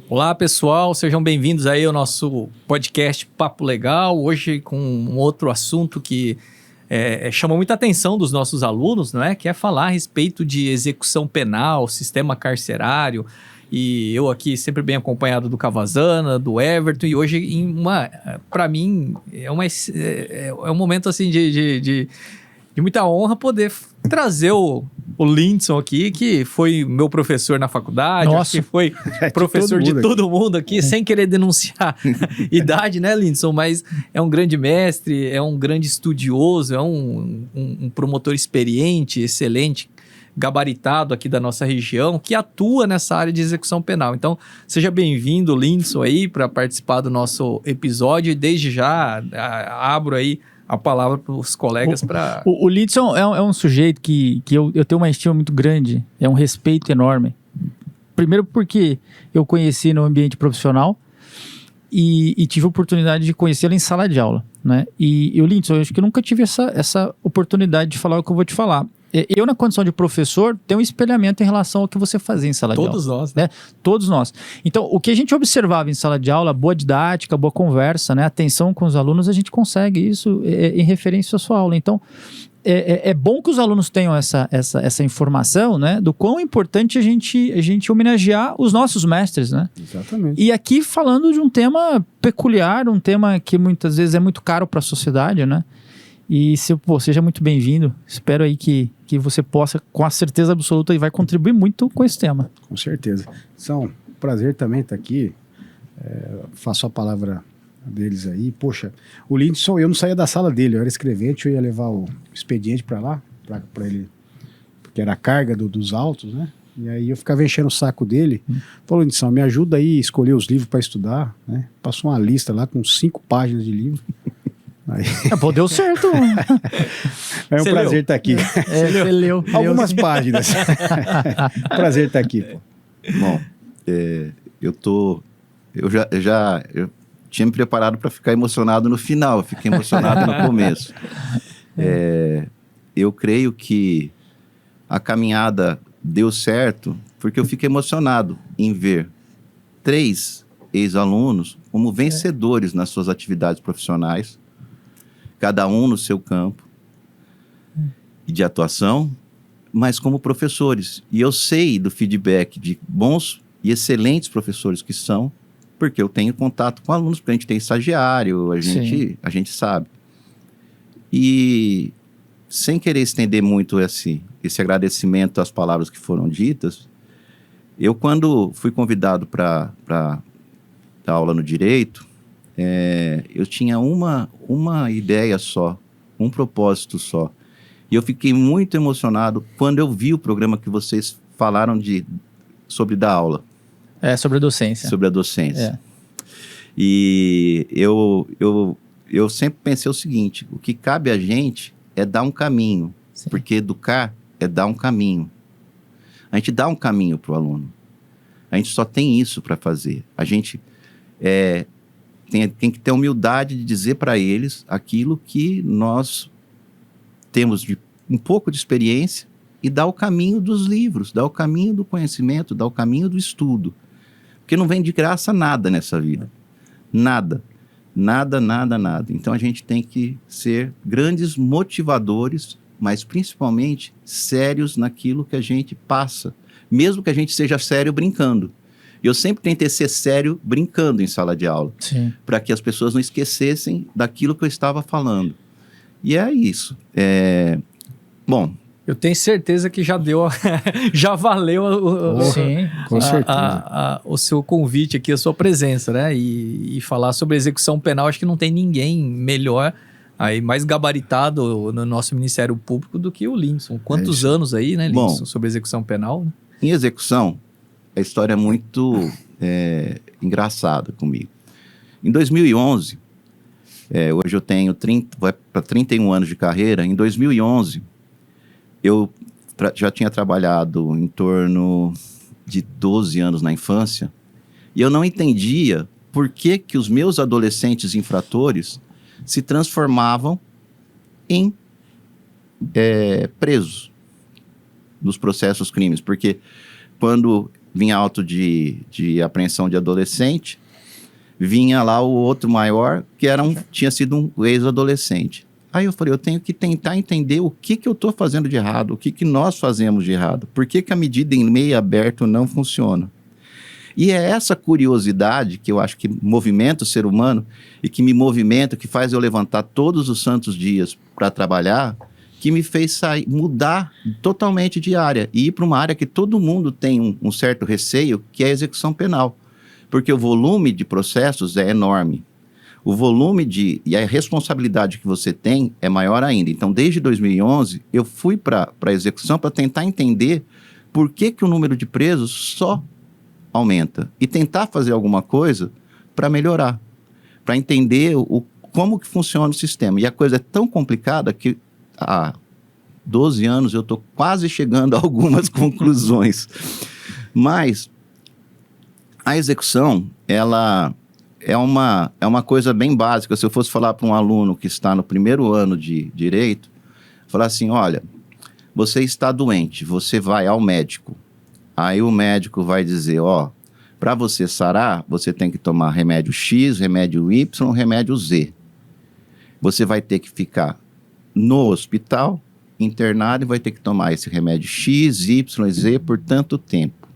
Olá pessoal, sejam bem-vindos aí ao nosso podcast Papo Legal, hoje com um outro assunto que chama muita atenção dos nossos alunos, não é? Que é falar a respeito de execução penal, sistema carcerário, e eu aqui sempre bem acompanhado do Cavazana, do Everton, e hoje para mim é um momento assim de muita honra poder trazer o Lindson aqui, que foi meu professor na faculdade, acho que foi professor de todo mundo aqui, sem querer denunciar idade, né, Lindson? Mas é um grande mestre, é um grande estudioso, é um promotor experiente, excelente, gabaritado aqui da nossa região, que atua nessa área de execução penal. Então, seja bem-vindo, Lindson, aí, para participar do nosso episódio, e desde já abro aí a palavra para os colegas para... O Lindson é um sujeito que eu tenho uma estima muito grande, é um respeito enorme. Primeiro porque eu conheci no ambiente profissional e tive a oportunidade de conhecê-lo em sala de aula, né? E o Lindson, eu acho que eu nunca tive essa oportunidade de falar o que eu vou te falar. Eu, na condição de professor, tenho um espelhamento em relação ao que você fazia em sala de aula. Todos nós, né? Todos nós. Então, o que a gente observava em sala de aula, boa didática, boa conversa, né? Atenção com os alunos, a gente consegue isso em referência à sua aula. Então, é bom que os alunos tenham essa informação, né? Do quão importante a gente homenagear os nossos mestres, né? Exatamente. E aqui falando de um tema peculiar, um tema que muitas vezes é muito caro para a sociedade, né? E seja muito bem-vindo. Espero aí que você possa, com a certeza absoluta, e vai contribuir muito com esse tema. Com certeza. São prazer também estar aqui. Faço a palavra deles aí. Poxa, o Lindson, eu não saía da sala dele, eu era escrevente, eu ia levar o expediente para lá, para ele, porque era a carga dos autos, né? E aí eu ficava enchendo o saco dele. Falou, Lindson, me ajuda aí a escolher os livros para estudar, né? Passou uma lista lá com 5 páginas de livro. Pô, deu certo. É um prazer estar aqui. Você leu. Algumas páginas. Prazer estar aqui, pô. Bom, eu tinha me preparado para ficar emocionado no final, eu fiquei emocionado no começo. Eu creio que a caminhada deu certo porque eu fiquei emocionado em ver 3 ex-alunos como vencedores nas suas atividades profissionais, cada um no seu campo de atuação, mas como professores. E eu sei do feedback de bons e excelentes professores que são, porque eu tenho contato com alunos, porque a gente tem estagiário, a gente sabe. E sem querer estender muito esse agradecimento às palavras que foram ditas, eu, quando fui convidado para dar aula no Direito, eu tinha uma ideia só, um propósito só. E eu fiquei muito emocionado quando eu vi o programa que vocês falaram sobre dar aula. Sobre a docência. Sobre a docência. E eu sempre pensei o seguinte, o que cabe a gente é dar um caminho, porque educar é dar um caminho. A gente dá um caminho para o aluno. A gente só tem isso para fazer. A gente tem que ter humildade de dizer para eles aquilo que nós temos de um pouco de experiência e dar o caminho dos livros, dar o caminho do conhecimento, dar o caminho do estudo. Porque não vem de graça nada nessa vida. Nada. Nada, nada, nada. Então a gente tem que ser grandes motivadores, mas principalmente sérios naquilo que a gente passa. Mesmo que a gente seja sério brincando. Eu sempre tentei ser sério brincando em sala de aula, para que as pessoas não esquecessem daquilo que eu estava falando. E é isso. Bom, eu tenho certeza que já deu, já valeu com certeza. O seu convite aqui, a sua presença, né? E falar sobre execução penal, acho que não tem ninguém melhor, aí mais gabaritado no nosso Ministério Público do que o Lindson. Quantos anos aí, né, Lindson, sobre execução penal? Né? Em execução, a história é muito engraçada comigo. Em 2011, hoje eu tenho vai para 31 anos de carreira. Em 2011, eu já tinha trabalhado em torno de 12 anos na infância, e eu não entendia por que os meus adolescentes infratores se transformavam em presos nos processos crimes, porque quando vinha auto de apreensão de adolescente, vinha lá o outro maior, que tinha sido um ex-adolescente. Aí eu falei, eu tenho que tentar entender o que eu estou fazendo de errado, o que nós fazemos de errado, por que a medida em meio aberto não funciona. E é essa curiosidade que eu acho que movimenta o ser humano e que me movimenta, que faz eu levantar todos os santos dias para trabalhar, que me fez mudar totalmente de área e ir para uma área que todo mundo tem um certo receio, que é a execução penal. Porque o volume de processos é enorme. O volume e a responsabilidade que você tem é maior ainda. Então, desde 2011, eu fui para a execução para tentar entender por que o número de presos só aumenta. E tentar fazer alguma coisa para melhorar. Para entender como que funciona o sistema. E a coisa é tão complicada que há 12 anos eu estou quase chegando a algumas conclusões. Mas a execução, ela é uma coisa bem básica. Se eu fosse falar para um aluno que está no primeiro ano de Direito, falar assim, olha, você está doente, você vai ao médico. Aí o médico vai dizer, para você sarar, você tem que tomar remédio X, remédio Y, remédio Z. Você vai ter que ficar no hospital, internado, e vai ter que tomar esse remédio X, Y, Z por tanto tempo.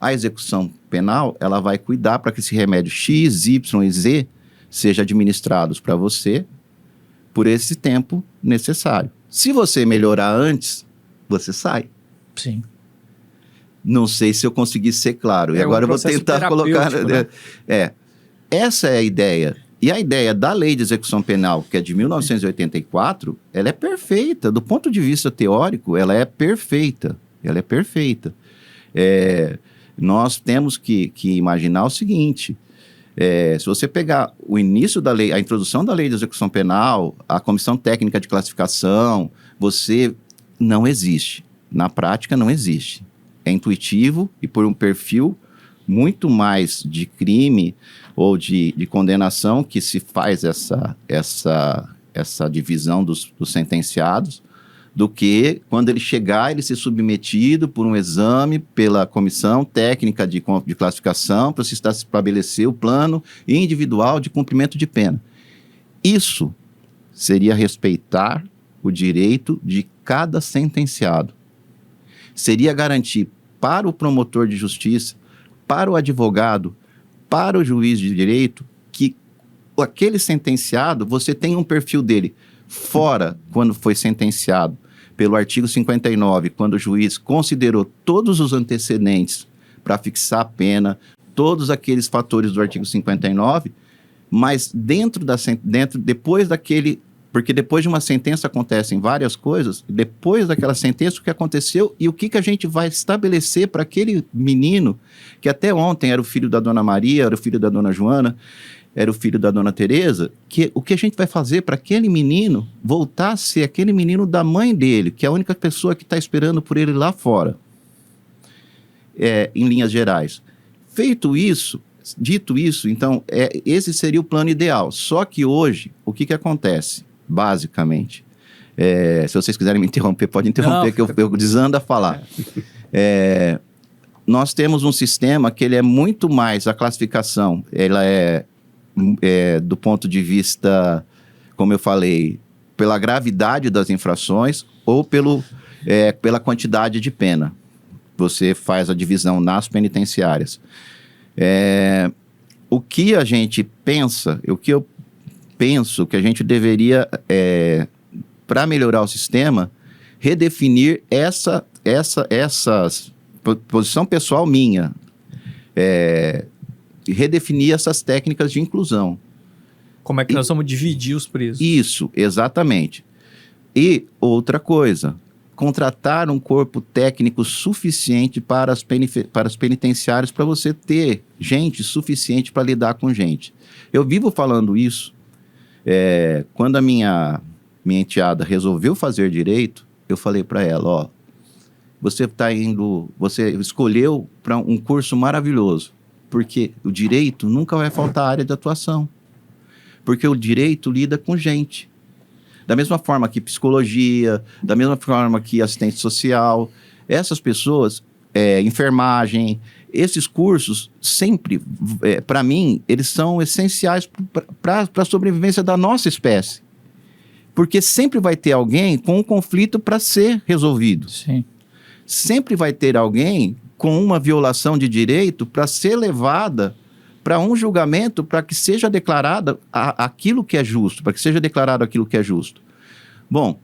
A execução penal, ela vai cuidar para que esse remédio X, Y e Z seja administrados para você por esse tempo necessário. Se você melhorar antes, você sai. Sim. Não sei se eu consegui ser claro. E agora eu vou tentar colocar... Né? Essa é a ideia. E a ideia da Lei de Execução Penal, que é de 1984, ela é perfeita. Do ponto de vista teórico, ela é perfeita. Ela é perfeita. Nós temos que imaginar o seguinte, se você pegar o início da lei, a introdução da Lei de Execução Penal, a Comissão Técnica de Classificação, não existe. Na prática, não existe. É intuitivo e por um perfil muito mais de crime ou de condenação que se faz essa divisão dos sentenciados, do que quando ele chegar, ele ser submetido por um exame pela Comissão Técnica de Classificação para se estabelecer o plano individual de cumprimento de pena. Isso seria respeitar o direito de cada sentenciado. Seria garantir para o promotor de justiça, para o advogado, para o juiz de direito, que aquele sentenciado, você tem um perfil dele fora quando foi sentenciado pelo artigo 59, quando o juiz considerou todos os antecedentes para fixar a pena, todos aqueles fatores do artigo 59, mas depois daquele... Porque depois de uma sentença acontecem várias coisas, depois daquela sentença o que aconteceu e o que a gente vai estabelecer para aquele menino, que até ontem era o filho da dona Maria, era o filho da dona Joana, era o filho da dona Tereza, o que a gente vai fazer para aquele menino voltar a ser aquele menino da mãe dele, que é a única pessoa que está esperando por ele lá fora, em linhas gerais. Dito isso, então, esse seria o plano ideal. Só que hoje, o que acontece, basicamente? Se vocês quiserem me interromper, pode interromper, que eu desando a falar. Nós temos um sistema que ele é muito mais, a classificação, ela do ponto de vista, como eu falei, pela gravidade das infrações ou pela quantidade de pena. Você faz a divisão nas penitenciárias. O que a gente pensa, o que eu penso que a gente deveria, para melhorar o sistema, redefinir essa posição pessoal minha, redefinir essas técnicas de inclusão. Como é que nós vamos dividir os presos? Isso, exatamente. E outra coisa, contratar um corpo técnico suficiente para as penitenciárias, para você ter gente suficiente para lidar com gente. Eu vivo falando isso. Quando a minha enteada resolveu fazer direito, eu falei para ela, você escolheu para um curso maravilhoso, porque o direito nunca vai faltar área de atuação, porque o direito lida com gente. Da mesma forma que psicologia, da mesma forma que assistente social, essas pessoas, enfermagem. Esses cursos sempre, para mim, eles são essenciais para a sobrevivência da nossa espécie. Porque sempre vai ter alguém com um conflito para ser resolvido. Sim. Sempre vai ter alguém com uma violação de direito para ser levada para um julgamento, para que seja declarado aquilo que é justo, para que seja declarado aquilo que é justo. Bom,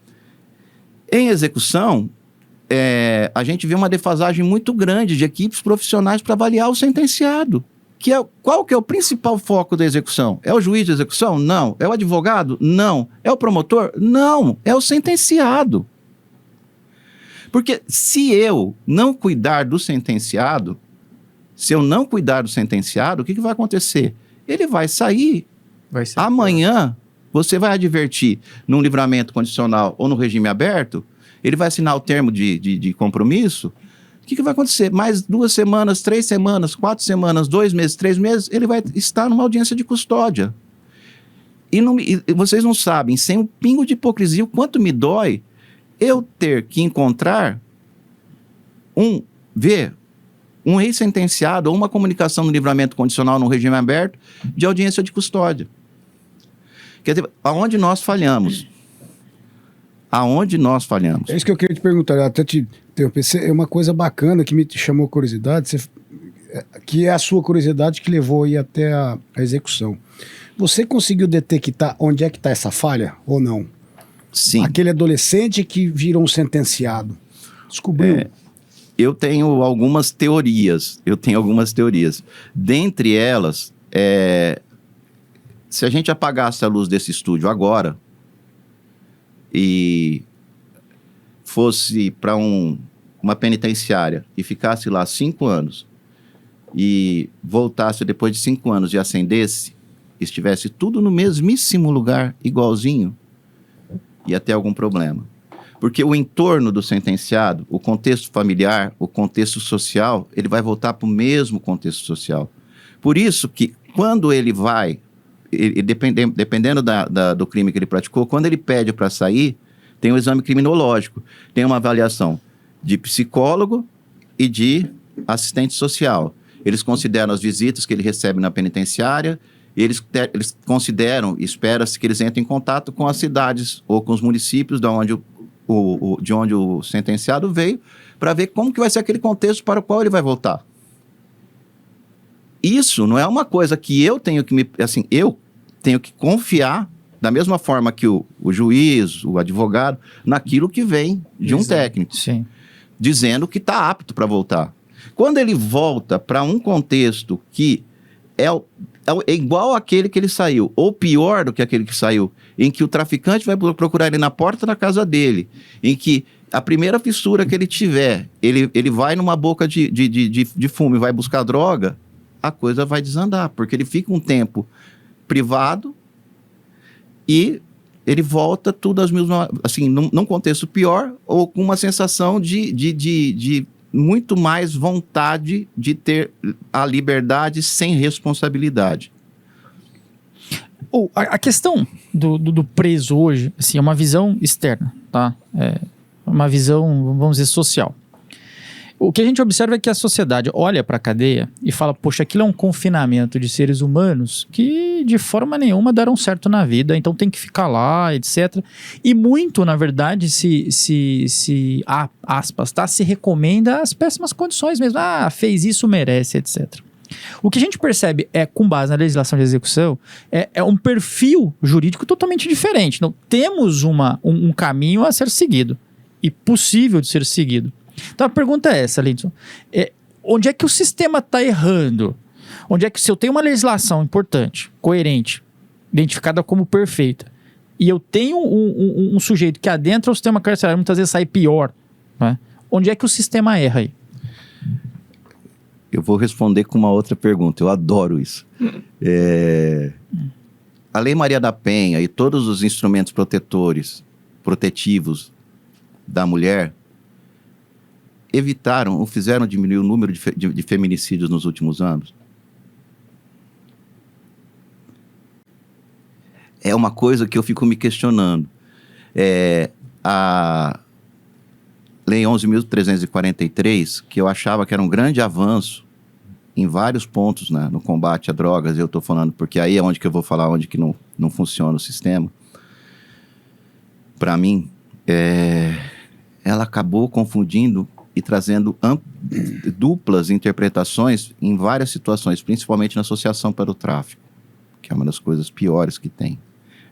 em execução, a gente vê uma defasagem muito grande de equipes profissionais para avaliar o sentenciado. Qual que é o principal foco da execução? É o juiz de execução? Não. É o advogado? Não. É o promotor? Não. É o sentenciado. Porque se eu não cuidar do sentenciado, o que vai acontecer? Ele vai sair. Amanhã, você vai advertir num livramento condicional ou no regime aberto, ele vai assinar o termo de compromisso. O que vai acontecer? Mais 2 semanas, 3 semanas, 4 semanas, 2 meses, 3 meses, ele vai estar numa audiência de custódia. E vocês não sabem, sem um pingo de hipocrisia, o quanto me dói eu ter que encontrar ver um ex-sentenciado ou uma comunicação no livramento condicional no regime aberto de audiência de custódia. Quer dizer, aonde nós falhamos? É isso que eu queria te perguntar, eu até te interromper. É uma coisa bacana que me chamou curiosidade, que é a sua curiosidade que levou aí até a execução. Você conseguiu detectar onde é que está essa falha ou não? Sim. Aquele adolescente que virou um sentenciado. Descobriu? Eu tenho algumas teorias. Dentre elas, se a gente apagasse a luz desse estúdio agora e fosse para uma penitenciária e ficasse lá 5 anos e voltasse depois de 5 anos e acendesse, estivesse tudo no mesmíssimo lugar, igualzinho, ia ter algum problema. Porque o entorno do sentenciado, o contexto familiar, o contexto social, ele vai voltar para o mesmo contexto social. Por isso que quando ele vai, dependendo do crime que ele praticou, quando ele pede para sair, tem um exame criminológico, tem uma avaliação de psicólogo e de assistente social. Eles consideram as visitas que ele recebe na penitenciária, eles consideram, espera-se que eles entrem em contato com as cidades ou com os municípios de onde o sentenciado veio, para ver como que vai ser aquele contexto para o qual ele vai voltar. Isso não é uma coisa que eu tenho que eu tenho que confiar, da mesma forma que o juiz, o advogado, naquilo que vem de um técnico. Sim. Dizendo que está apto para voltar. Quando ele volta para um contexto que é igual àquele que ele saiu, ou pior do que aquele que saiu, em que o traficante vai procurar ele na porta da casa dele, em que a primeira fissura que ele tiver, ele vai numa boca de fumo e vai buscar droga, a coisa vai desandar, porque ele fica um tempo privado e ele volta tudo às mesmas, assim, num contexto pior, ou com uma sensação de muito mais vontade de ter a liberdade sem responsabilidade. A questão do preso hoje, assim, é uma visão externa, tá? É uma visão, vamos dizer, social. O que a gente observa é que a sociedade olha para a cadeia e fala, poxa, aquilo é um confinamento de seres humanos que de forma nenhuma deram certo na vida, então tem que ficar lá, etc. E muito, na verdade, aspas, tá, se recomenda as péssimas condições mesmo. Ah, fez isso, merece, etc. O que a gente percebe com base na legislação de execução, é um perfil jurídico totalmente diferente. Então, temos um caminho a ser seguido e possível de ser seguido. Então a pergunta é essa, Lindsson. Onde é que o sistema está errando? Onde é que, se eu tenho uma legislação importante, coerente, identificada como perfeita, e eu tenho um sujeito que adentra o sistema carcerário muitas vezes sai pior, né? Onde é que o sistema erra aí? Eu vou responder com uma outra pergunta. Eu adoro isso. A Lei Maria da Penha e todos os instrumentos protetivos da mulher evitaram ou fizeram diminuir o número de feminicídios nos últimos anos? É uma coisa que eu fico me questionando. Lei 11.343, que eu achava que era um grande avanço em vários pontos, né, no combate a drogas, eu estou falando, porque aí é onde que eu vou falar onde que não funciona o sistema. Para mim, ela acabou confundindo e trazendo duplas interpretações em várias situações, principalmente na associação para o tráfico, que é uma das coisas piores que tem.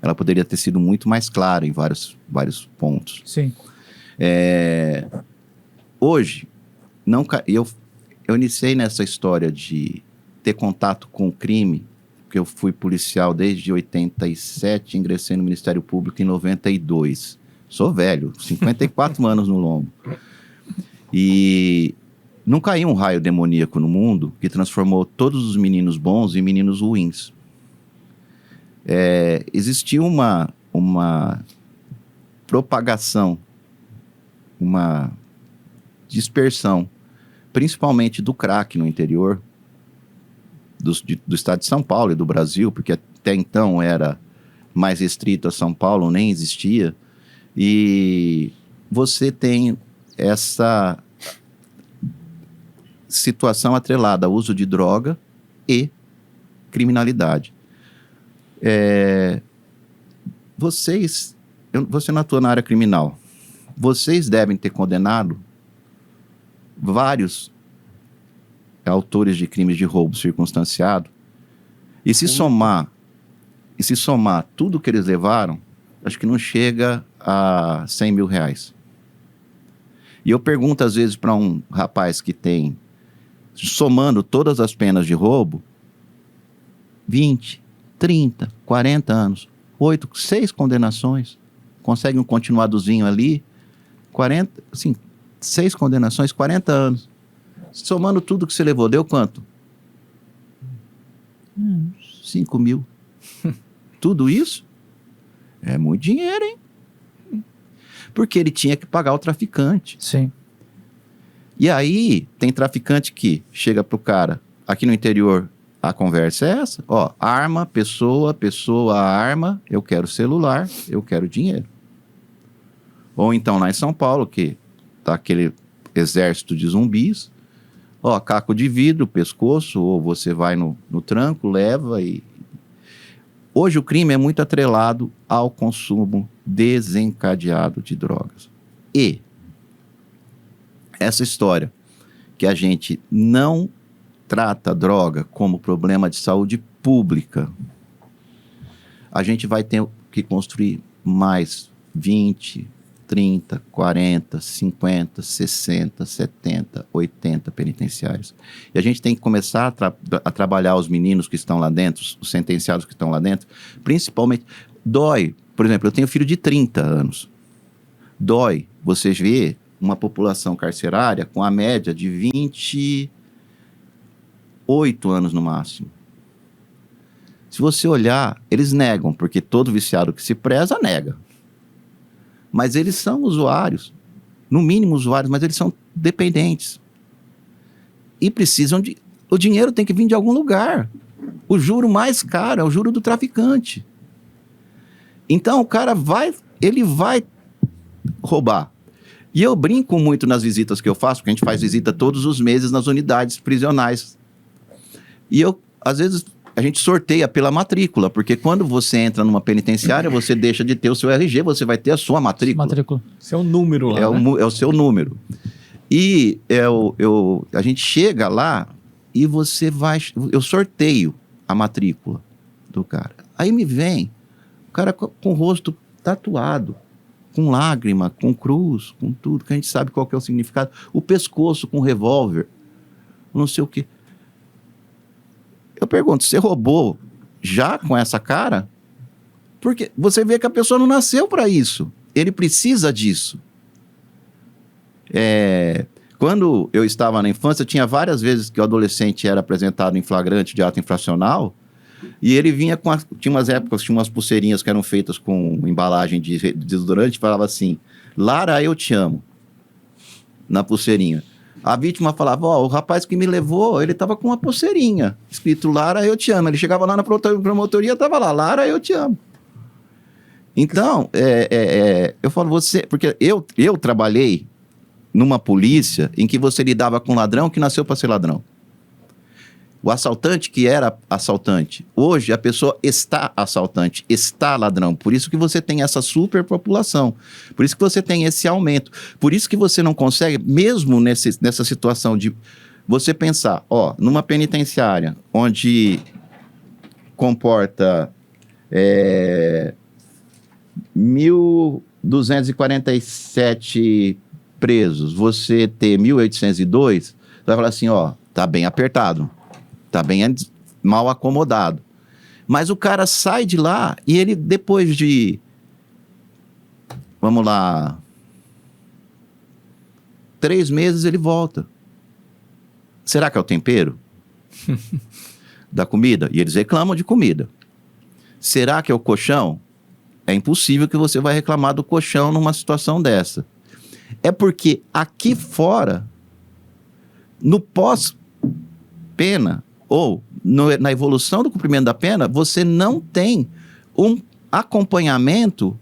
Ela poderia ter sido muito mais clara em vários pontos. Sim. Hoje, eu iniciei nessa história de ter contato com o crime, porque eu fui policial desde 87, ingressei no Ministério Público em 92. Sou velho, 54 anos no lombo. E não caiu um raio demoníaco no mundo que transformou todos os meninos bons em meninos ruins. Existiu uma propagação, uma dispersão, principalmente do crack no interior do estado de São Paulo e do Brasil, porque até então era mais restrito a São Paulo, nem existia. E você tem essa situação atrelada ao uso de droga e criminalidade. Você não atua na área criminal. Vocês devem ter condenado vários autores de crimes de roubo circunstanciado. E se somar tudo que eles levaram, acho que não chega a 100 mil reais. E eu pergunto às vezes para um rapaz que tem, somando todas as penas de roubo, 20, 30, 40 anos, 6 condenações, consegue um continuadozinho ali, 40, assim, 6 condenações, 40 anos. Somando tudo que você levou, deu quanto? 5 mil. Tudo isso? É muito dinheiro, hein? Porque ele tinha que pagar o traficante. Sim. E aí, tem traficante que chega pro cara, aqui no interior, a conversa é essa, ó, arma, pessoa, arma, eu quero celular, eu quero dinheiro. Ou então lá em São Paulo, que tá aquele exército de zumbis, ó, caco de vidro, pescoço, ou você vai no tranco, leva e... Hoje o crime é muito atrelado ao consumo desencadeado de drogas. E essa história que a gente não trata a droga como problema de saúde pública, a gente vai ter que construir mais 20, 30, 40, 50, 60, 70, 80 penitenciários. E a gente tem que começar a trabalhar os meninos que estão lá dentro, os sentenciados que estão lá dentro, principalmente. Dói, por exemplo, eu tenho filho de 30 anos. Dói você ver uma população carcerária com a média de 28 anos no máximo. Se você olhar, eles negam, porque todo viciado que se preza nega. Mas eles são usuários, no mínimo usuários, mas eles são dependentes. E precisam de... O dinheiro tem que vir de algum lugar. O juro mais caro é o juro do traficante. Então o cara vai roubar. E eu brinco muito nas visitas que eu faço, porque a gente faz visita todos os meses nas unidades prisionais. E às vezes... A gente sorteia pela matrícula, porque quando você entra numa penitenciária, você deixa de ter o seu RG, você vai ter a sua matrícula. Seu número lá, é o seu número. E a gente chega lá e eu sorteio a matrícula do cara. Aí me vem o cara com o rosto tatuado, com lágrima, com cruz, com tudo, que a gente sabe qual que é o significado. O pescoço com revólver, não sei o quê. Eu pergunto, você roubou já com essa cara? Porque você vê que a pessoa não nasceu para isso. Ele precisa disso. Quando eu estava na infância, tinha várias vezes que o adolescente era apresentado em flagrante de ato infracional e ele vinha com... Tinha umas épocas, tinha umas pulseirinhas que eram feitas com embalagem de desodorante, falava assim, Lara, eu te amo, na pulseirinha. A vítima falava, o rapaz que me levou, ele estava com uma pulseirinha, escrito Lara, eu te amo. Ele chegava lá na promotoria, estava lá, Lara, eu te amo. Então, eu falo, porque eu trabalhei numa polícia em que você lidava com ladrão que nasceu para ser ladrão. O assaltante que era assaltante. Hoje a pessoa está assaltante, está ladrão. Por isso que você tem essa superpopulação. Por isso que você tem esse aumento. Por isso que você não consegue, mesmo nessa situação de você pensar, numa penitenciária onde comporta 1.247 presos, você ter 1.802, você vai falar assim, tá bem apertado. Tá bem mal acomodado. Mas o cara sai de lá e ele, depois de, vamos lá, 3 meses ele volta. Será que é o tempero da comida? E eles reclamam de comida. Será que é o colchão? É impossível que você vai reclamar do colchão numa situação dessa. É porque aqui fora, no pós-pena, ou na evolução do cumprimento da pena, você não tem um acompanhamento,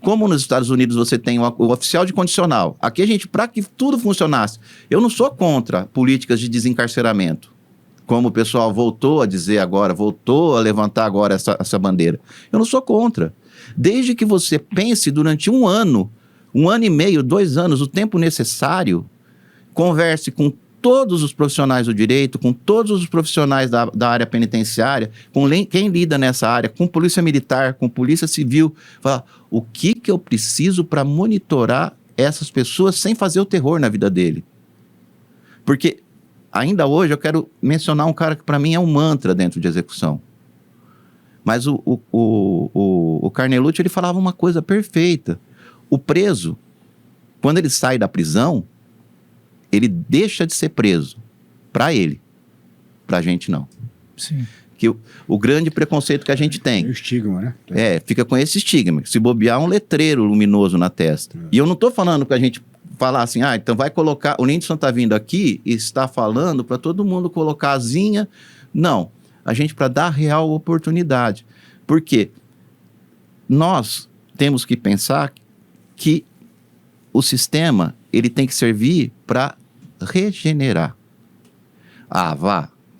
como nos Estados Unidos você tem o oficial de condicional. Aqui para que tudo funcionasse, eu não sou contra políticas de desencarceramento, como o pessoal voltou a dizer agora, voltou a levantar agora essa bandeira. Eu não sou contra. Desde que você pense durante 1 ano, 1 ano e meio, 2 anos, o tempo necessário, converse com todos os profissionais do direito, com todos os profissionais da área penitenciária, com quem lida nessa área, com polícia militar, com polícia civil, fala, o que eu preciso para monitorar essas pessoas sem fazer o terror na vida dele? Porque ainda hoje eu quero mencionar um cara que para mim é um mantra dentro de execução. Mas o Carnelucci, ele falava uma coisa perfeita. O preso, quando ele sai da prisão, ele deixa de ser preso. Para ele. Para a gente, não. Sim. Que o grande preconceito que a gente tem. O estigma, né? Fica com esse estigma. Se bobear um letreiro luminoso na testa. E eu não estou falando para a gente falar assim, então vai colocar... O Lindson está vindo aqui e está falando para todo mundo colocar asinha. Não. A gente para dar real oportunidade. Porque nós temos que pensar que o sistema, ele tem que servir para regenerar.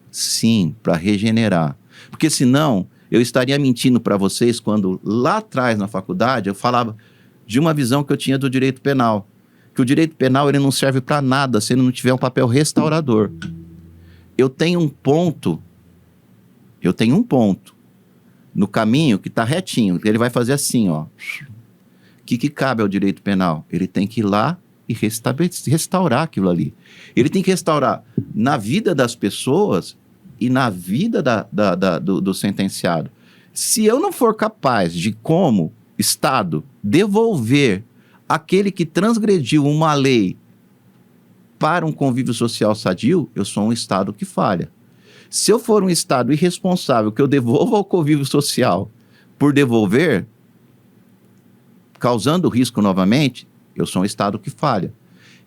Sim, para regenerar. Porque senão, eu estaria mentindo para vocês quando lá atrás na faculdade eu falava de uma visão que eu tinha do direito penal. Que o direito penal ele não serve para nada se ele não tiver um papel restaurador. Eu tenho um ponto no caminho que está retinho. Ele vai fazer assim, O que cabe ao direito penal? Ele tem que ir lá e restaurar aquilo ali. Ele tem que restaurar na vida das pessoas e na vida do sentenciado. Se eu não for capaz de, como Estado, devolver aquele que transgrediu uma lei para um convívio social sadio, eu sou um Estado que falha. Se eu for um Estado irresponsável, que eu devolvo ao convívio social por devolver, causando risco novamente, eu sou um Estado que falha.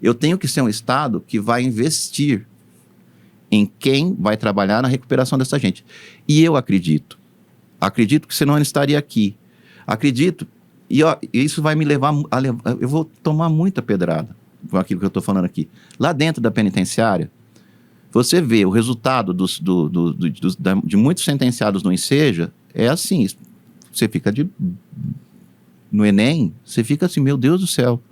Eu tenho que ser um Estado que vai investir em quem vai trabalhar na recuperação dessa gente. E eu acredito que senão eu não estaria aqui. Acredito, e isso vai me levar eu vou tomar muita pedrada com aquilo que eu estou falando aqui. Lá dentro da penitenciária, você vê o resultado de muitos sentenciados no Enseja, é assim, você fica no Enem, você fica assim, meu Deus do céu.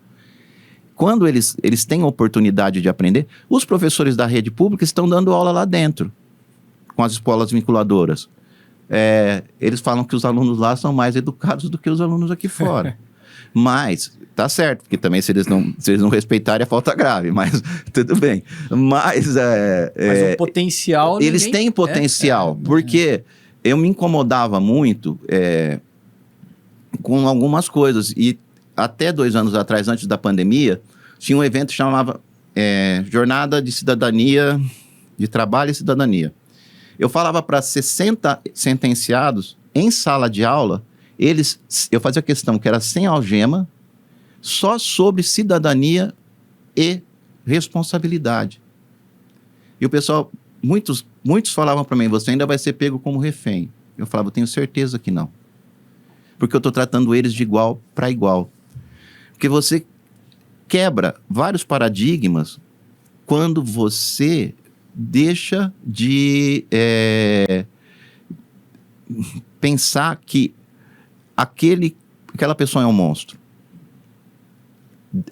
Quando eles têm a oportunidade de aprender, os professores da rede pública estão dando aula lá dentro, com as escolas vinculadoras. Eles falam que os alunos lá são mais educados do que os alunos aqui fora. Mas, tá certo, porque também se eles não respeitarem é falta grave, mas tudo bem. Mas o potencial... Eles têm potencial, porque eu me incomodava muito com algumas coisas. E até 2 anos atrás, antes da pandemia, tinha um evento que chamava Jornada de Cidadania, de Trabalho e Cidadania. Eu falava para 60 sentenciados em sala de aula, eu fazia questão que era sem algema, só sobre cidadania e responsabilidade. E o pessoal, muitos falavam para mim, você ainda vai ser pego como refém. Eu falava, eu tenho certeza que não. Porque eu estou tratando eles de igual para igual. Porque quebra vários paradigmas quando você deixa de pensar que aquela pessoa é um monstro.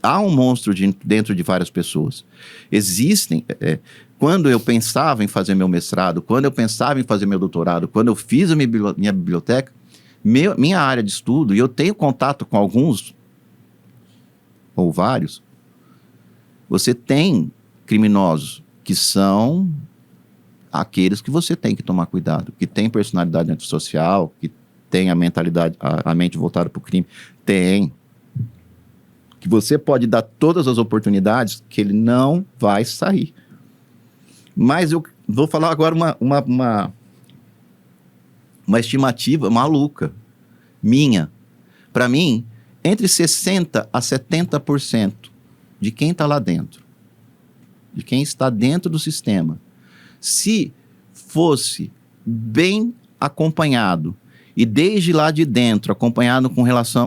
Há um monstro dentro de várias pessoas. Existem... quando eu pensava em fazer meu mestrado, quando eu pensava em fazer meu doutorado, quando eu fiz a minha biblioteca, minha área de estudo, e eu tenho contato com alguns, ou vários, você tem criminosos que são aqueles que você tem que tomar cuidado, que tem personalidade antissocial, que tem a mentalidade, a mente voltada para o crime. Tem. Que você pode dar todas as oportunidades que ele não vai sair. Mas eu vou falar agora uma estimativa maluca, minha. Para mim, entre 60% a 70% de quem está lá dentro, de quem está dentro do sistema, se fosse bem acompanhado, e desde lá de dentro, acompanhado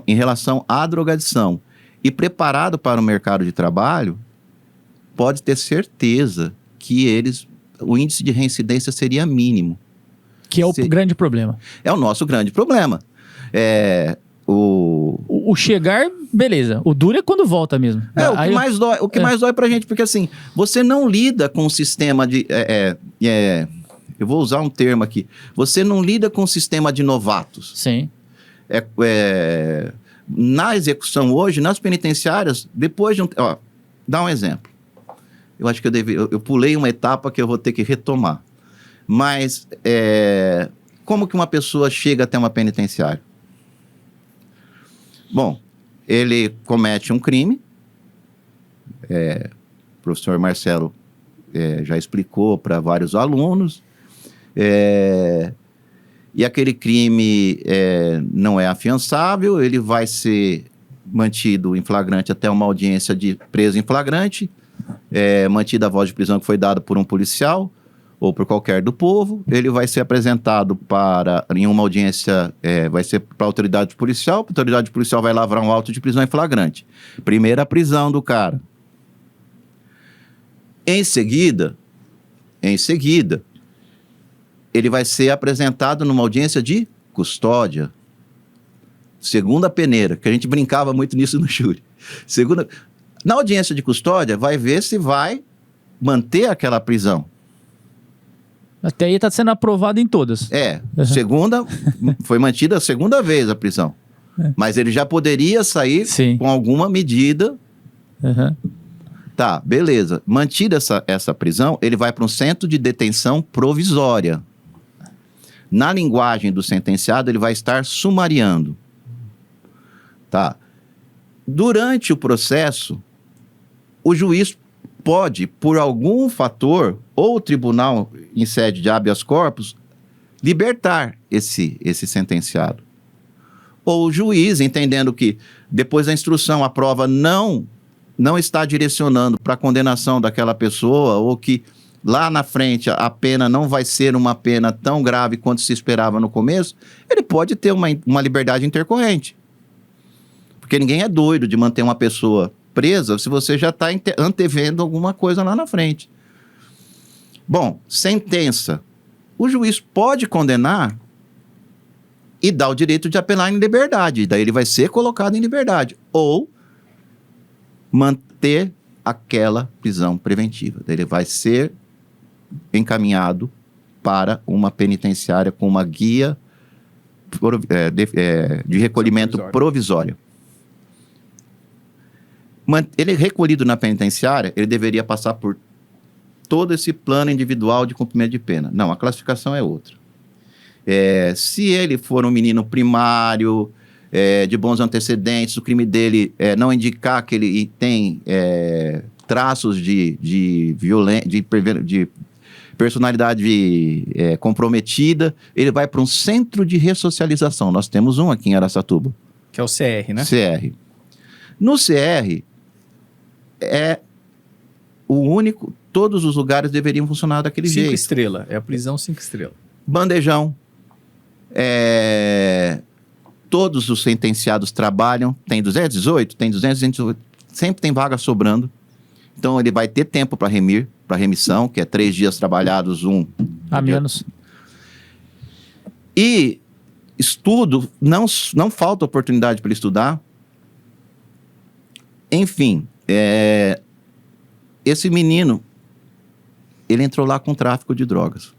em relação à drogadição, e preparado para o mercado de trabalho, pode ter certeza que o índice de reincidência seria mínimo. Que é o grande problema. É o nosso grande problema. O chegar, beleza. O duro é quando volta mesmo. O que mais dói pra gente, porque assim, você não lida com o sistema de... eu vou usar um termo aqui. Você não lida com o sistema de novatos. Sim. Na execução hoje, nas penitenciárias, depois de dá um exemplo. Eu acho que eu pulei uma etapa que eu vou ter que retomar. Mas como que uma pessoa chega até uma penitenciária? Bom, ele comete um crime. O professor Marcelo já explicou para vários alunos. E aquele crime não é afiançável, ele vai ser mantido em flagrante até uma audiência de preso em flagrante, mantida a voz de prisão que foi dada por um policial ou por qualquer do povo, ele vai ser apresentado em uma audiência, vai ser para a autoridade policial vai lavrar um auto de prisão em flagrante. Primeira prisão do cara. Em seguida, ele vai ser apresentado numa audiência de custódia. Segunda peneira, que a gente brincava muito nisso no júri. Na audiência de custódia, vai ver se vai manter aquela prisão. Até aí está sendo aprovado em todas. Foi mantida a segunda vez a prisão. Mas ele já poderia sair com alguma medida. Tá, beleza. Mantida essa prisão, ele vai para um centro de detenção provisória. Na linguagem do sentenciado, ele vai estar sumariando. Tá. Durante o processo, o juiz pode, por algum fator, ou o tribunal, em sede de habeas corpus, libertar esse sentenciado. Ou o juiz, entendendo que, depois da instrução, a prova não está direcionando para a condenação daquela pessoa, ou que lá na frente a pena não vai ser uma pena tão grave quanto se esperava no começo, ele pode ter uma liberdade intercorrente. Porque ninguém é doido de manter uma pessoa presa se você já está antevendo alguma coisa lá na frente. Bom, sentença. O juiz pode condenar e dar o direito de apelar em liberdade. Daí ele vai ser colocado em liberdade. Ou manter aquela prisão preventiva. Daí ele vai ser encaminhado para uma penitenciária com uma guia de recolhimento provisório. Ele recolhido na penitenciária, ele deveria passar por todo esse plano individual de cumprimento de pena. Não, a classificação é outra. Se ele for um menino primário, de bons antecedentes, o crime dele não indicar que ele tem traços de personalidade comprometida, ele vai para um centro de ressocialização. Nós temos um aqui em Araçatuba. Que é o CR, né? CR. No CR, o único... Todos os lugares deveriam funcionar daquele jeito. 5 estrelas. É a prisão 5 estrelas. Bandejão. Todos os sentenciados trabalham. Tem 218? Tem 218. sempre tem vaga sobrando. Então, ele vai ter tempo para remissão, que é 3 dias trabalhados, A menos. E estudo, não falta oportunidade para ele estudar. Enfim, esse menino, ele entrou lá com tráfico de drogas.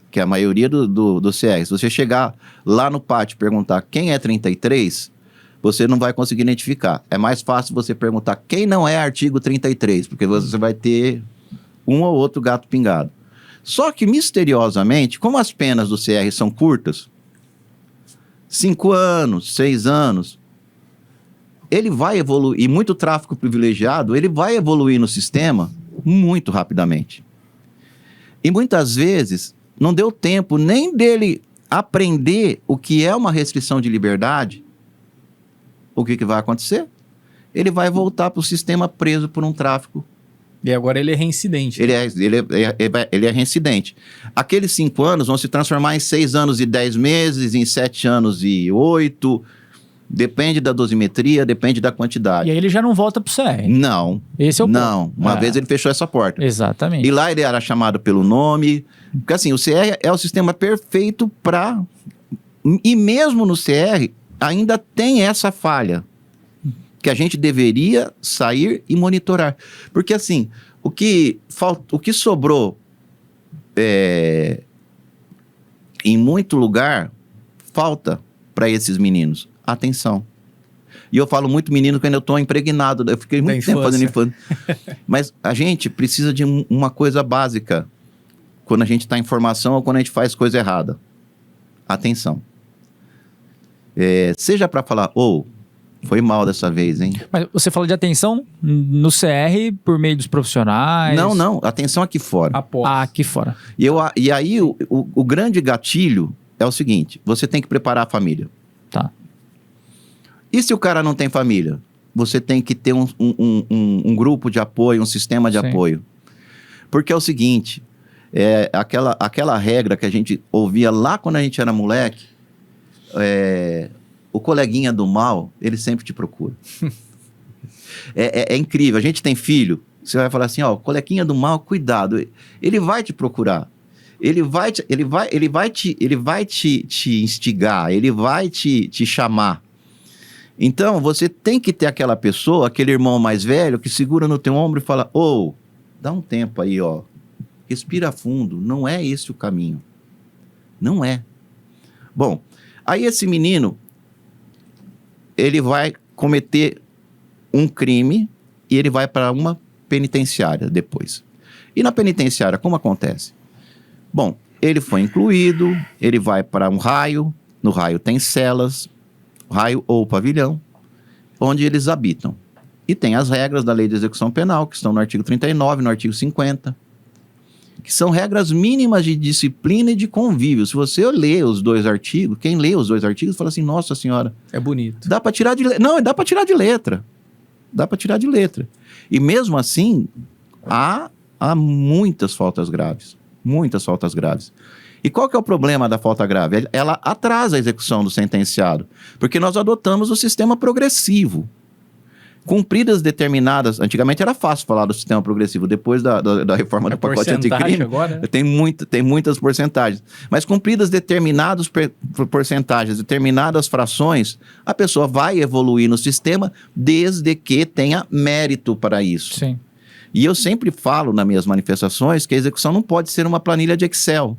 Que é a maioria do CR. Se você chegar lá no pátio e perguntar quem é 33, você não vai conseguir identificar. É mais fácil você perguntar quem não é artigo 33, porque você vai ter um ou outro gato pingado. Só que, misteriosamente, como as penas do CR são curtas, 5 anos, 6 anos, ele vai evoluir, e muito tráfico privilegiado, ele vai evoluir no sistema muito rapidamente. E muitas vezes não deu tempo nem dele aprender o que é uma restrição de liberdade. O que vai acontecer? Ele vai voltar para o sistema preso por um tráfico. E agora ele é reincidente. Ele é reincidente. Aqueles 5 anos vão se transformar em 6 anos e 10 meses, em 7 anos e 8. Depende da dosimetria, depende da quantidade. E aí ele já não volta pro CR. Não. Esse é o ponto. Não. Uma vez ele fechou essa porta. Exatamente. E lá ele era chamado pelo nome. Porque assim, o CR é o sistema perfeito para... E mesmo no CR, ainda tem essa falha. Que a gente deveria sair e monitorar. Porque assim, o que sobrou em muito lugar, falta para esses meninos atenção. E eu falo muito menino quando eu estou impregnado. Eu fiquei muito tempo fazendo infância. Mas a gente precisa de uma coisa básica quando a gente está em formação ou quando a gente faz coisa errada. Atenção. Seja para falar, foi mal dessa vez, hein? Mas você fala de atenção no CR por meio dos profissionais? Não. Atenção aqui fora. Aqui fora. E aí o grande gatilho é o seguinte, você tem que preparar a família. Tá. E se o cara não tem família? Você tem que ter um grupo de apoio, um sistema de apoio. Porque é o seguinte, aquela regra que a gente ouvia lá quando a gente era moleque, o coleguinha do mal, ele sempre te procura. É incrível, a gente tem filho, você vai falar assim, coleguinha do mal, cuidado, ele vai te procurar. Ele vai te instigar, ele vai te chamar. Então, você tem que ter aquela pessoa, aquele irmão mais velho, que segura no teu ombro e fala, dá um tempo aí, respira fundo, não é esse o caminho. Não é. Bom, aí esse menino, ele vai cometer um crime e ele vai para uma penitenciária depois. E na penitenciária, como acontece? Bom, ele foi incluído, ele vai para um raio, no raio tem celas, raio ou pavilhão, onde eles habitam. E tem as regras da Lei de Execução Penal, que estão no artigo 39, no artigo 50, que são regras mínimas de disciplina e de convívio. Se você ler os 2 artigos, quem lê os 2 artigos fala assim, nossa senhora... É bonito. Dá para tirar de letra. Não, dá para tirar de letra. Dá para tirar de letra. E mesmo assim, há muitas faltas graves. Muitas faltas graves. E qual que é o problema da falta grave? Ela atrasa a execução do sentenciado, porque nós adotamos o sistema progressivo. Cumpridas determinadas... Antigamente era fácil falar do sistema progressivo, depois da reforma do pacote anticrime, agora? Tem muitas porcentagens. Mas cumpridas determinadas porcentagens, determinadas frações, a pessoa vai evoluir no sistema desde que tenha mérito para isso. Sim. E eu sempre falo nas minhas manifestações que a execução não pode ser uma planilha de Excel.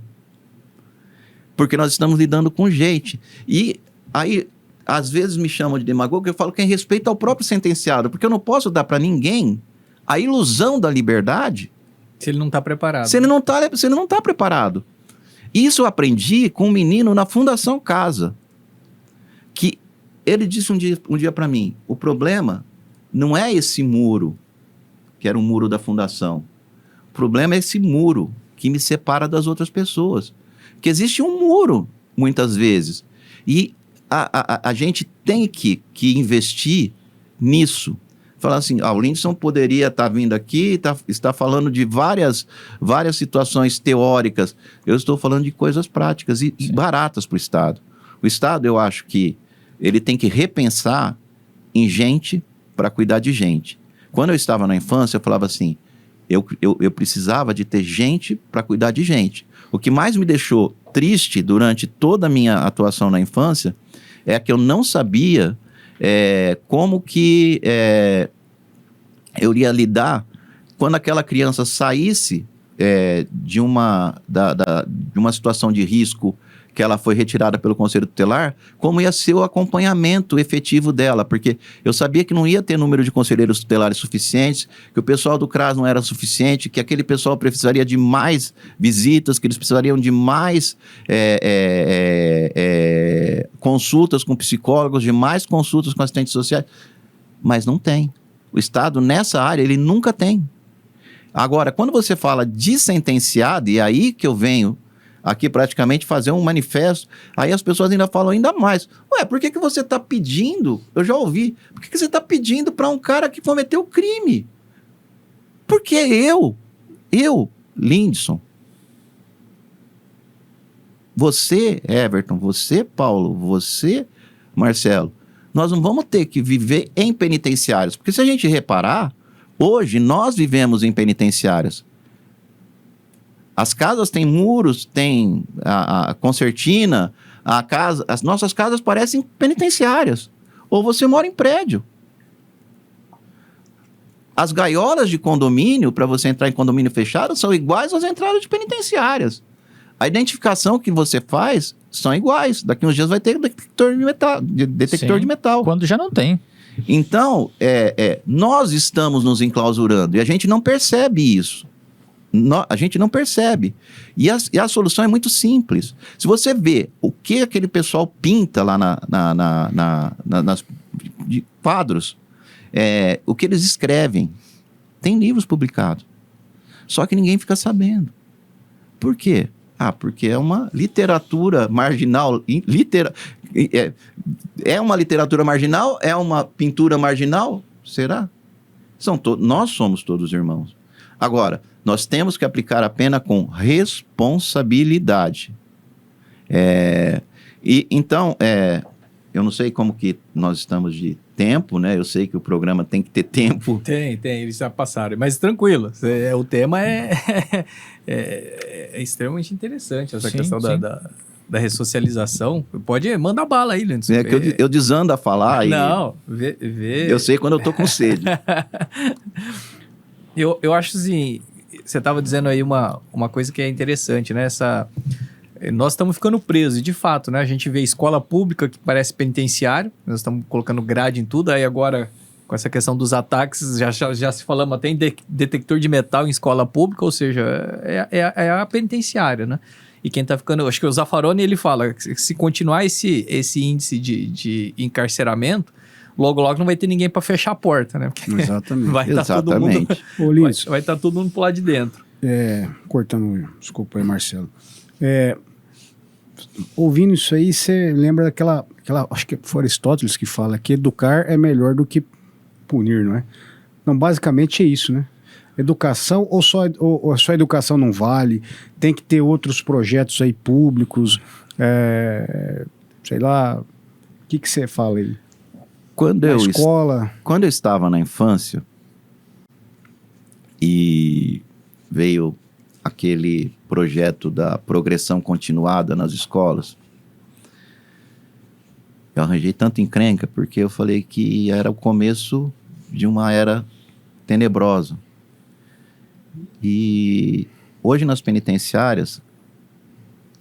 Porque nós estamos lidando com gente. E aí, às vezes me chamam de demagogo, eu falo que é em respeito ao próprio sentenciado, porque eu não posso dar para ninguém a ilusão da liberdade se ele não está preparado. Se ele não está preparado. Isso eu aprendi com um menino na Fundação Casa, que ele disse um dia para mim, o problema não é esse muro, que era o muro da fundação. O problema é esse muro que me separa das outras pessoas. Porque existe um muro, muitas vezes. E a gente tem que investir nisso. Falar assim, o Lindson poderia estar vindo aqui, está falando de várias situações teóricas. Eu estou falando de coisas práticas e baratas para o Estado. O Estado, eu acho que ele tem que repensar em gente para cuidar de gente. Quando eu estava na infância, eu falava assim, eu precisava de ter gente para cuidar de gente. O que mais me deixou triste durante toda a minha atuação na infância é que eu não sabia como que eu iria lidar quando aquela criança saísse de uma situação de risco que ela foi retirada pelo Conselho Tutelar, como ia ser o acompanhamento efetivo dela, porque eu sabia que não ia ter número de conselheiros tutelares suficientes, que o pessoal do CRAS não era suficiente, que aquele pessoal precisaria de mais visitas, que eles precisariam de mais consultas com psicólogos, de mais consultas com assistentes sociais, mas não tem. O Estado, nessa área, ele nunca tem. Agora, quando você fala de sentenciado, e é aí que eu venho aqui praticamente fazer um manifesto, aí as pessoas ainda falam ainda mais. Ué, por que você está pedindo? Eu já ouvi. Por que você está pedindo para um cara que cometeu crime? Porque eu, Lindson, você, Everton, você, Paulo, você, Marcelo, nós não vamos ter que viver em penitenciários. Porque se a gente reparar, hoje nós vivemos em penitenciárias. As casas têm muros, tem a concertina, as nossas casas parecem penitenciárias. Ou você mora em prédio. As gaiolas de condomínio, para você entrar em condomínio fechado, são iguais às entradas de penitenciárias. A identificação que você faz são iguais. Daqui uns dias vai ter detector de metal. Quando já não tem. Então, nós estamos nos enclausurando e a gente não percebe isso. A gente não percebe. E a solução é muito simples. Se você vê o que aquele pessoal pinta lá nas quadros, o que eles escrevem, tem livros publicados. Só que ninguém fica sabendo. Por quê? Porque é uma literatura marginal. É uma literatura marginal? É uma pintura marginal? Será? Nós somos todos irmãos. Agora, nós temos que aplicar a pena com responsabilidade. Então, eu não sei como que nós estamos de tempo, né? Eu sei que o programa tem que ter tempo. Tem, eles já passaram. Mas tranquilo, o tema é extremamente interessante, essa questão da ressocialização. Pode mandar bala aí, Leandro. É que eu desando a falar. Não, eu sei quando eu tô com sede. Eu acho assim, você estava dizendo aí uma coisa que é interessante, né? Nós estamos ficando presos, e de fato, né? A gente vê escola pública que parece penitenciário, nós estamos colocando grade em tudo, aí agora, com essa questão dos ataques, já se falamos até em detector de metal em escola pública, ou seja, é a penitenciária, né? E quem tá ficando, acho que o Zaffaroni, ele fala que se continuar esse índice de encarceramento, logo não vai ter ninguém para fechar a porta, né? Porque exatamente. vai estar todo mundo, vai estar todo mundo pro lado de dentro. Cortando, desculpa aí, Marcelo. Ouvindo isso aí, você lembra daquela, acho que foi Aristóteles que fala que educar é melhor do que punir, não é? Então, basicamente é isso, né? Educação ou só educação não vale, tem que ter outros projetos aí públicos, sei lá, o que você fala aí? Quando eu estava na infância e veio aquele projeto da progressão continuada nas escolas, eu arranjei tanta encrenca porque eu falei que era o começo de uma era tenebrosa. E hoje nas penitenciárias,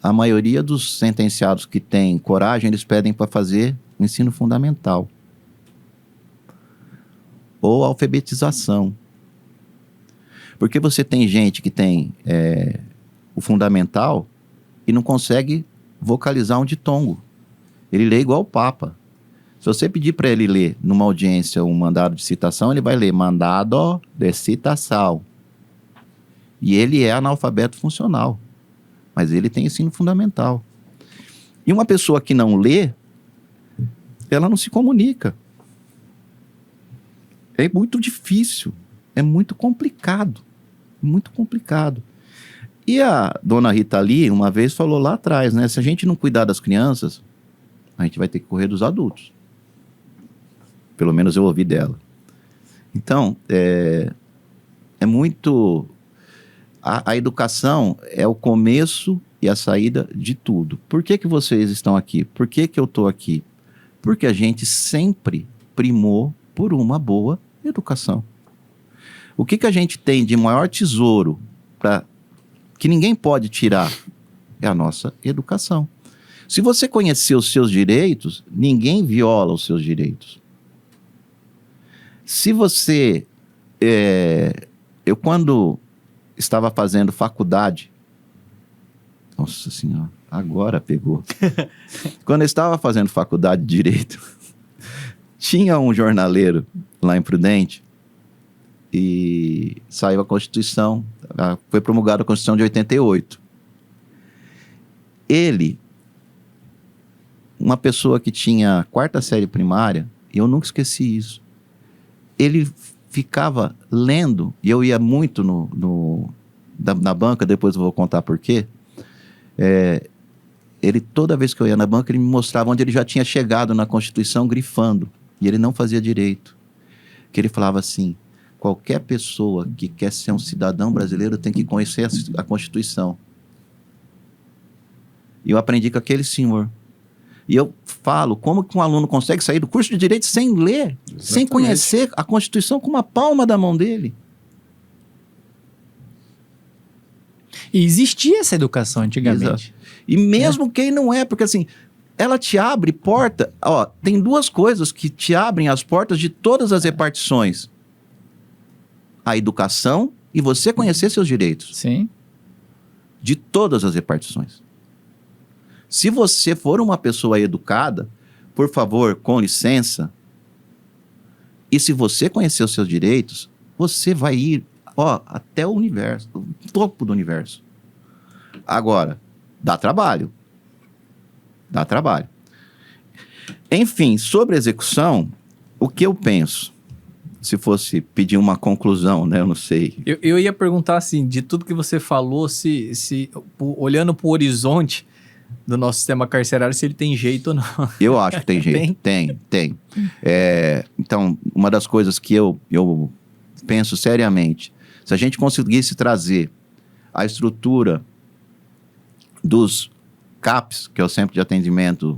a maioria dos sentenciados que têm coragem, eles pedem para fazer o ensino fundamental ou alfabetização. Porque você tem gente que tem o fundamental e não consegue vocalizar um ditongo. Ele lê igual o Papa. Se você pedir para ele ler numa audiência um mandado de citação, ele vai ler mandado de citação. E ele é analfabeto funcional. Mas ele tem ensino fundamental. E uma pessoa que não lê, ela não se comunica. É muito difícil. É muito complicado. Muito complicado. E a dona Rita Lee, uma vez, falou lá atrás, né? Se a gente não cuidar das crianças, a gente vai ter que correr dos adultos. Pelo menos eu ouvi dela. Então, é muito... A educação é o começo e a saída de tudo. Por que vocês estão aqui? Por que eu estou aqui? Porque a gente sempre primou por uma boa educação. O que a gente tem de maior tesouro que ninguém pode tirar é a nossa educação. Se você conhecer os seus direitos, ninguém viola os seus direitos. Se você... eu, quando estava fazendo faculdade... Nossa Senhora, agora pegou. Quando eu estava fazendo faculdade de Direito, tinha um jornaleiro lá em Prudente e saiu a Constituição, foi promulgada a Constituição de 88. Ele, uma pessoa que tinha 4ª série primária, e eu nunca esqueci isso, ele ficava lendo, e eu ia muito na banca, depois eu vou contar por quê. Ele, toda vez que eu ia na banca, ele me mostrava onde ele já tinha chegado na Constituição grifando, e ele não fazia direito. Que ele falava assim: qualquer pessoa que quer ser um cidadão brasileiro tem que conhecer a Constituição. E eu aprendi com aquele senhor. E eu falo, como que um aluno consegue sair do curso de Direito sem ler, sem conhecer a Constituição com uma palma da mão dele? E existia essa educação antigamente. Exato. E mesmo quem não é, porque assim, ela te abre porta. Ó, tem 2 coisas que te abrem as portas de todas as repartições: a educação e você conhecer seus direitos. Sim. De todas as repartições. Se você for uma pessoa educada, por favor, com licença, e se você conhecer os seus direitos, você vai ir, até o universo, o topo do universo. Agora, dá trabalho. Dá trabalho. Enfim, sobre execução, o que eu penso? Se fosse pedir uma conclusão, né? Eu não sei. Eu ia perguntar assim, de tudo que você falou, se olhando para o horizonte do nosso sistema carcerário, se ele tem jeito ou não. Eu acho que tem jeito. Tem. Então, uma das coisas que eu penso seriamente, se a gente conseguisse trazer a estrutura dos CAPs, que é o Centro de Atendimento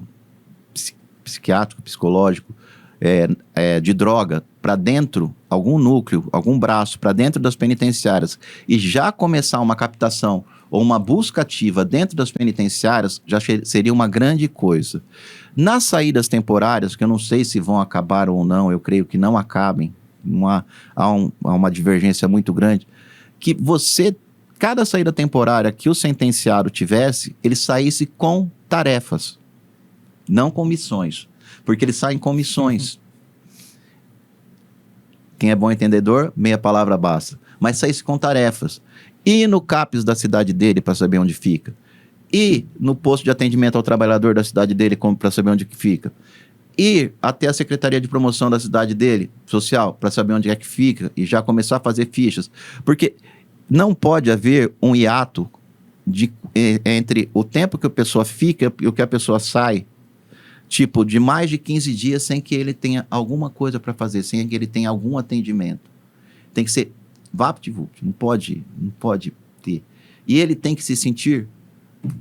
Psiquiátrico, Psicológico, de droga, para dentro, algum núcleo, algum braço, para dentro das penitenciárias, e já começar uma captação ou uma busca ativa dentro das penitenciárias, já seria uma grande coisa. Nas saídas temporárias, que eu não sei se vão acabar ou não, eu creio que não acabem, há uma divergência muito grande, que cada saída temporária que o sentenciado tivesse, ele saísse com tarefas, não com missões, porque eles saem com missões. Quem é bom entendedor, meia palavra basta. Mas saísse com tarefas. Ir no CAPES da cidade dele para saber onde fica. Ir no posto de atendimento ao trabalhador da cidade dele para saber onde que fica. Ir até a Secretaria de Promoção da cidade dele, social, para saber onde é que fica e já começar a fazer fichas. Porque não pode haver um hiato entre o tempo que a pessoa fica e o que a pessoa sai. Tipo, de mais de 15 dias sem que ele tenha alguma coisa para fazer, sem que ele tenha algum atendimento. Tem que ser vapt-vupt, não pode ter. E ele tem que se sentir...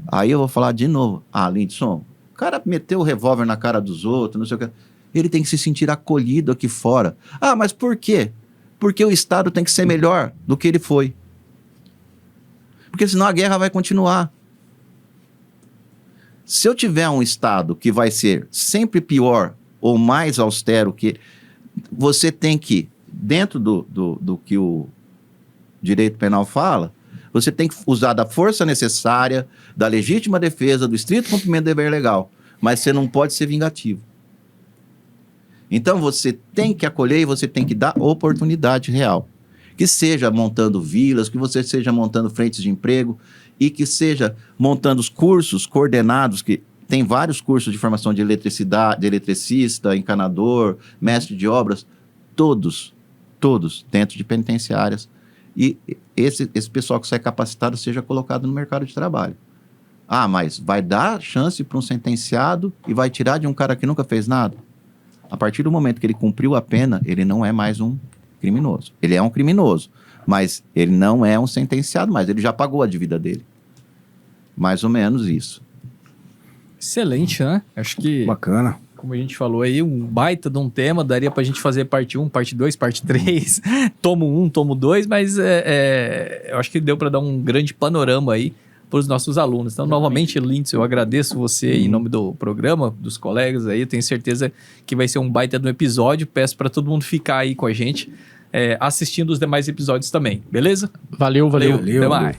Aí eu vou falar de novo. Lindson, o cara meteu o revólver na cara dos outros, não sei o que. Ele tem que se sentir acolhido aqui fora. Mas por quê? Porque o Estado tem que ser melhor do que ele foi. Porque senão a guerra vai continuar. Se eu tiver um Estado que vai ser sempre pior ou mais austero, você tem que, dentro do que o direito penal fala, você tem que usar da força necessária, da legítima defesa, do estrito cumprimento do dever legal, mas você não pode ser vingativo. Então você tem que acolher e você tem que dar oportunidade real. Que seja montando vilas, que você seja montando frentes de emprego e que seja montando os cursos coordenados, que tem vários cursos de formação de eletricidade, de eletricista, encanador, mestre de obras, todos dentro de penitenciárias. E esse pessoal que sai capacitado seja colocado no mercado de trabalho. Mas vai dar chance para um sentenciado e vai tirar de um cara que nunca fez nada? A partir do momento que ele cumpriu a pena, ele não é mais um criminoso. Ele é um criminoso, mas ele não é um sentenciado, mas ele já pagou a dívida dele. Mais ou menos isso. Excelente, né? Acho que, Bacana. como a gente falou aí, um baita de um tema, daria pra gente fazer parte 1, parte 2, parte 3, tomo 1, tomo 2, mas eu acho que deu para dar um grande panorama aí para os nossos alunos. Então, novamente, Lindsay, eu agradeço você em nome do programa, dos colegas aí, eu tenho certeza que vai ser um baita de um episódio, peço para todo mundo ficar aí com a gente, assistindo os demais episódios também, beleza? Valeu. Até mais.